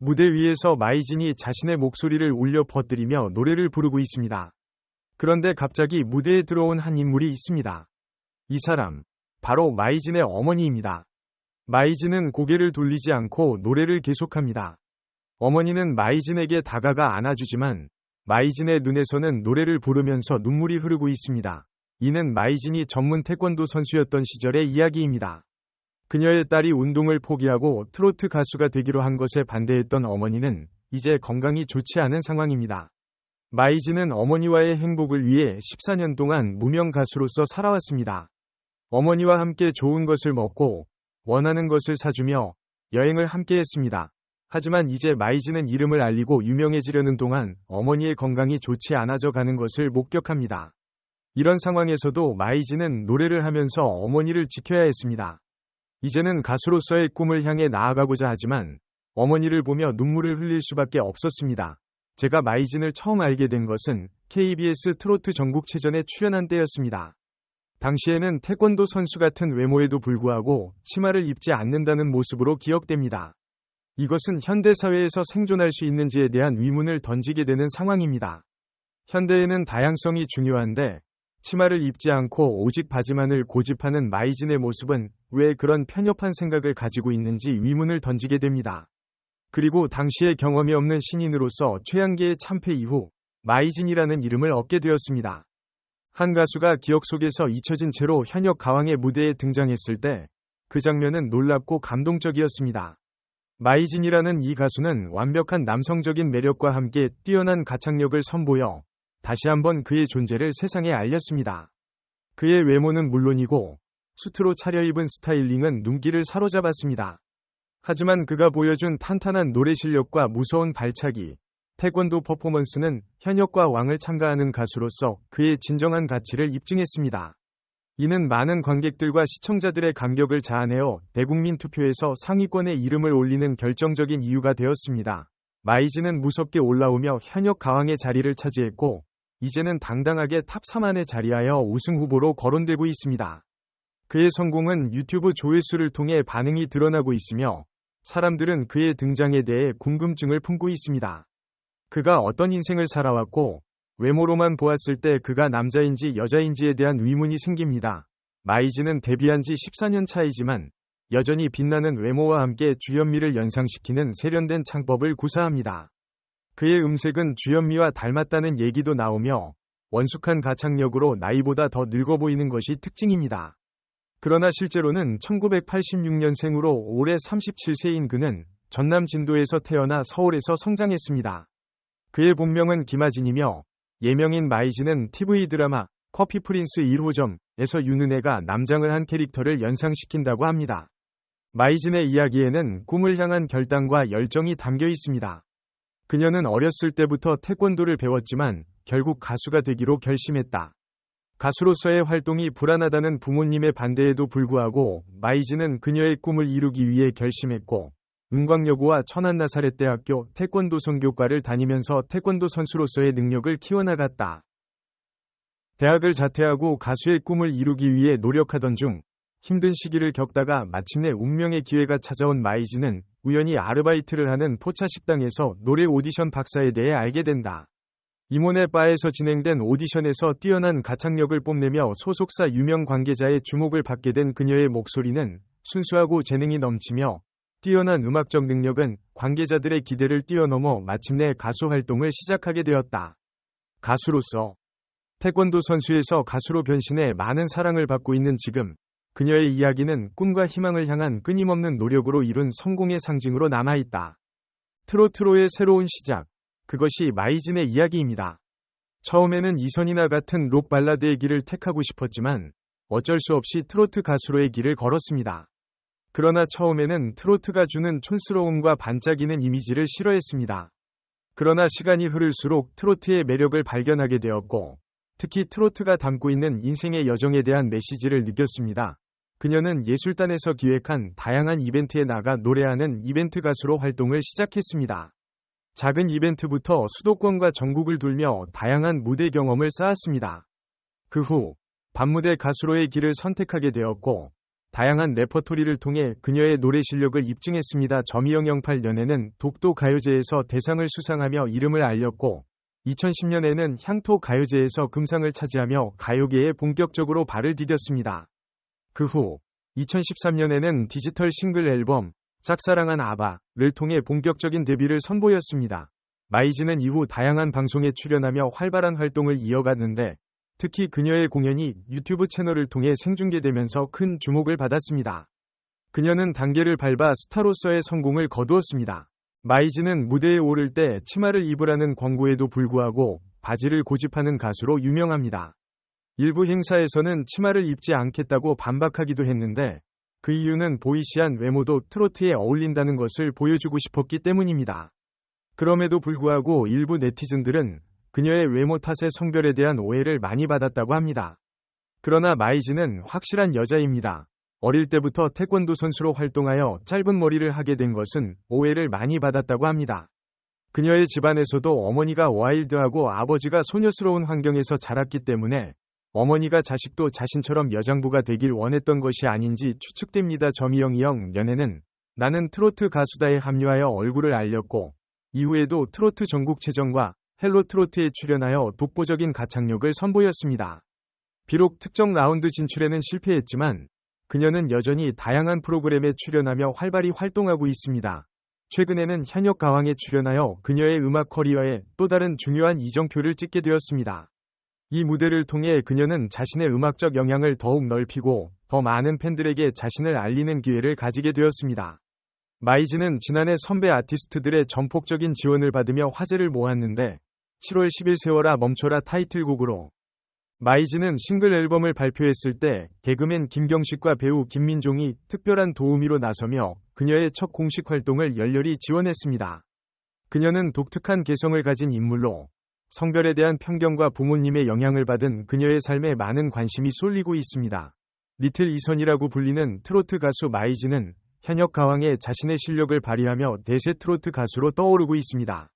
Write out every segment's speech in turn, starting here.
무대 위에서 마이진이 자신의 목소리를 울려 퍼뜨리며 노래를 부르고 있습니다. 그런데 갑자기 무대에 들어온 한 인물이 있습니다. 이 사람, 바로 마이진의 어머니입니다. 마이진은 고개를 돌리지 않고 노래를 계속합니다. 어머니는 마이진에게 다가가 안아주지만 마이진의 눈에서는 노래를 부르면서 눈물이 흐르고 있습니다. 이는 마이진이 전문 태권도 선수였던 시절의 이야기입니다. 그녀의 딸이 운동을 포기하고 트로트 가수가 되기로 한 것에 반대했던 어머니는 이제 건강이 좋지 않은 상황입니다. 마이진은 어머니와의 행복을 위해 14년 동안 무명 가수로서 살아왔습니다. 어머니와 함께 좋은 것을 먹고 원하는 것을 사주며 여행을 함께 했습니다. 하지만 이제 마이진은 이름을 알리고 유명해지려는 동안 어머니의 건강이 좋지 않아져 가는 것을 목격합니다. 이런 상황에서도 마이진은 노래를 하면서 어머니를 지켜야 했습니다. 이제는 가수로서의 꿈을 향해 나아가고자 하지만 어머니를 보며 눈물을 흘릴 수밖에 없었습니다. 제가 마이진을 처음 알게 된 것은 KBS 트로트 전국체전에 출연한 때였습니다. 당시에는 태권도 선수 같은 외모에도 불구하고 치마를 입지 않는다는 모습으로 기억됩니다. 이것은 현대사회에서 생존할 수 있는지에 대한 의문을 던지게 되는 상황입니다. 현대에는 다양성이 중요한데 치마를 입지 않고 오직 바지만을 고집하는 마이진의 모습은 왜 그런 편협한 생각을 가지고 있는지 의문을 던지게 됩니다. 그리고 당시의 경험이 없는 신인으로서 최양계의 참패 이후 마이진이라는 이름을 얻게 되었습니다. 한 가수가 기억 속에서 잊혀진 채로 현역 가왕의 무대에 등장했을 때 그 장면은 놀랍고 감동적이었습니다. 마이진이라는 이 가수는 완벽한 남성적인 매력과 함께 뛰어난 가창력을 선보여 다시 한번 그의 존재를 세상에 알렸습니다. 그의 외모는 물론이고 수트로 차려입은 스타일링은 눈길을 사로잡았습니다. 하지만 그가 보여준 탄탄한 노래 실력과 무서운 발차기, 태권도 퍼포먼스는 현역과 왕을 참가하는 가수로서 그의 진정한 가치를 입증했습니다. 이는 많은 관객들과 시청자들의 감격을 자아내어 대국민 투표에서 상위권에 이름을 올리는 결정적인 이유가 되었습니다. 마이진은 무섭게 올라오며 현역 가왕의 자리를 차지했고 이제는 당당하게 탑 3 안에 자리하여 우승 후보로 거론되고 있습니다. 그의 성공은 유튜브 조회수를 통해 반응이 드러나고 있으며 사람들은 그의 등장에 대해 궁금증을 품고 있습니다. 그가 어떤 인생을 살아왔고 외모로만 보았을 때 그가 남자인지 여자인지에 대한 의문이 생깁니다. 마이진은 데뷔한 지 14년 차이지만 여전히 빛나는 외모와 함께 주현미를 연상시키는 세련된 창법을 구사합니다. 그의 음색은 주현미와 닮았다는 얘기도 나오며 원숙한 가창력으로 나이보다 더 늙어 보이는 것이 특징입니다. 그러나 실제로는 1986년생으로 올해 37세인 그는 전남 진도에서 태어나 서울에서 성장했습니다. 그의 본명은 김하진이며 예명인 마이진은 TV 드라마 커피 프린스 1호점에서 윤은혜가 남장을 한 캐릭터를 연상시킨다고 합니다. 마이진의 이야기에는 꿈을 향한 결단과 열정이 담겨 있습니다. 그녀는 어렸을 때부터 태권도를 배웠지만 결국 가수가 되기로 결심했다. 가수로서의 활동이 불안하다는 부모님의 반대에도 불구하고 마이진은 그녀의 꿈을 이루기 위해 결심했고 은광여고와 천안나사렛대학교 태권도 선교과를 다니면서 태권도 선수로서의 능력을 키워나갔다. 대학을 자퇴하고 가수의 꿈을 이루기 위해 노력하던 중 힘든 시기를 겪다가 마침내 운명의 기회가 찾아온 마이진은 우연히 아르바이트를 하는 포차식당에서 노래 오디션 박사에 대해 알게 된다. 이모네 바에서 진행된 오디션에서 뛰어난 가창력을 뽐내며 소속사 유명 관계자의 주목을 받게 된 그녀의 목소리는 순수하고 재능이 넘치며 뛰어난 음악적 능력은 관계자들의 기대를 뛰어넘어 마침내 가수 활동을 시작하게 되었다. 가수로서 태권도 선수에서 가수로 변신해 많은 사랑을 받고 있는 지금 그녀의 이야기는 꿈과 희망을 향한 끊임없는 노력으로 이룬 성공의 상징으로 남아있다. 트로트로의 새로운 시작, 그것이 마이진의 이야기입니다. 처음에는 이선희나 같은 록 발라드의 길을 택하고 싶었지만 어쩔 수 없이 트로트 가수로의 길을 걸었습니다. 그러나 처음에는 트로트가 주는 촌스러움과 반짝이는 이미지를 싫어했습니다. 그러나 시간이 흐를수록 트로트의 매력을 발견하게 되었고 특히 트로트가 담고 있는 인생의 여정에 대한 메시지를 느꼈습니다. 그녀는 예술단에서 기획한 다양한 이벤트에 나가 노래하는 이벤트 가수로 활동을 시작했습니다. 작은 이벤트부터 수도권과 전국을 돌며 다양한 무대 경험을 쌓았습니다. 그 후 밤무대 가수로의 길을 선택하게 되었고 다양한 레퍼토리를 통해 그녀의 노래 실력을 입증했습니다. 저미영 08년에는 독도 가요제에서 대상을 수상하며 이름을 알렸고 2010년에는 향토 가요제에서 금상을 차지하며 가요계에 본격적으로 발을 디뎠습니다. 그 후 2013년에는 디지털 싱글 앨범 짝사랑한 아바를 통해 본격적인 데뷔를 선보였습니다. 마이즈는 이후 다양한 방송에 출연하며 활발한 활동을 이어갔는데 특히 그녀의 공연이 유튜브 채널을 통해 생중계되면서 큰 주목을 받았습니다. 그녀는 단계를 밟아 스타로서의 성공을 거두었습니다. 마이즈는 무대에 오를 때 치마를 입으라는 광고에도 불구하고 바지를 고집하는 가수로 유명합니다. 일부 행사에서는 치마를 입지 않겠다고 반박하기도 했는데 그 이유는 보이시한 외모도 트로트에 어울린다는 것을 보여주고 싶었기 때문입니다. 그럼에도 불구하고 일부 네티즌들은 그녀의 외모 탓에 성별에 대한 오해를 많이 받았다고 합니다. 그러나 마이즈는 확실한 여자입니다. 어릴 때부터 태권도 선수로 활동하여 짧은 머리를 하게 된 것은 오해를 많이 받았다고 합니다. 그녀의 집안에서도 어머니가 와일드하고 아버지가 소녀스러운 환경에서 자랐기 때문에 어머니가 자식도 자신처럼 여장부가 되길 원했던 것이 아닌지 추측됩니다. 저미영이 0년에는 나는 트로트 가수다에 합류하여 얼굴을 알렸고 이후에도 트로트 전국체전과 헬로 트로트에 출연하여 독보적인 가창력을 선보였습니다. 비록 특정 라운드 진출에는 실패했지만 그녀는 여전히 다양한 프로그램에 출연하며 활발히 활동하고 있습니다. 최근에는 현역 가왕에 출연하여 그녀의 음악 커리어에 또 다른 중요한 이정표를 찍게 되었습니다. 이 무대를 통해 그녀는 자신의 음악적 영향을 더욱 넓히고 더 많은 팬들에게 자신을 알리는 기회를 가지게 되었습니다. 마이즈는 지난해 선배 아티스트들의 전폭적인 지원을 받으며 화제를 모았는데 7월 10일 세워라 멈춰라 타이틀곡으로 마이즈는 싱글 앨범을 발표했을 때 개그맨 김경식과 배우 김민종이 특별한 도우미로 나서며 그녀의 첫 공식 활동을 열렬히 지원했습니다. 그녀는 독특한 개성을 가진 인물로 성별에 대한 편견과 부모님의 영향을 받은 그녀의 삶에 많은 관심이 쏠리고 있습니다. 리틀 이선이라고 불리는 트로트 가수 마이즈는 현역 가왕에 자신의 실력을 발휘하며 대세 트로트 가수로 떠오르고 있습니다.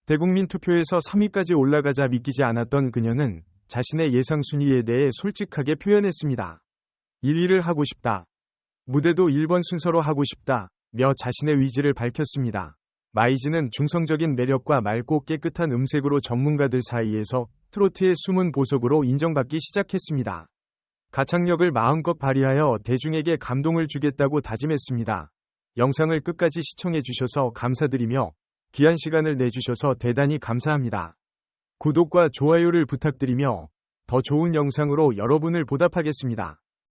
대국민 투표에서 3위까지 올라가자 믿기지 않았던 그녀는 자신의 예상 순위에 대해 솔직하게 표현했습니다. 1위를 하고 싶다. 무대도 1번 순서로 하고 싶다. 며 자신의 의지를 밝혔습니다. 마이즈는 중성적인 매력과 맑고 깨끗한 음색으로 전문가들 사이에서 트로트의 숨은 보석으로 인정받기 시작했습니다. 가창력을 마음껏 발휘하여 대중에게 감동을 주겠다고 다짐했습니다. 영상을 끝까지 시청해 주셔서 감사드리며 귀한 시간을 내주셔서 대단히 감사합니다. 구독과 좋아요를 부탁드리며 더 좋은 영상으로 여러분을 보답하겠습니다.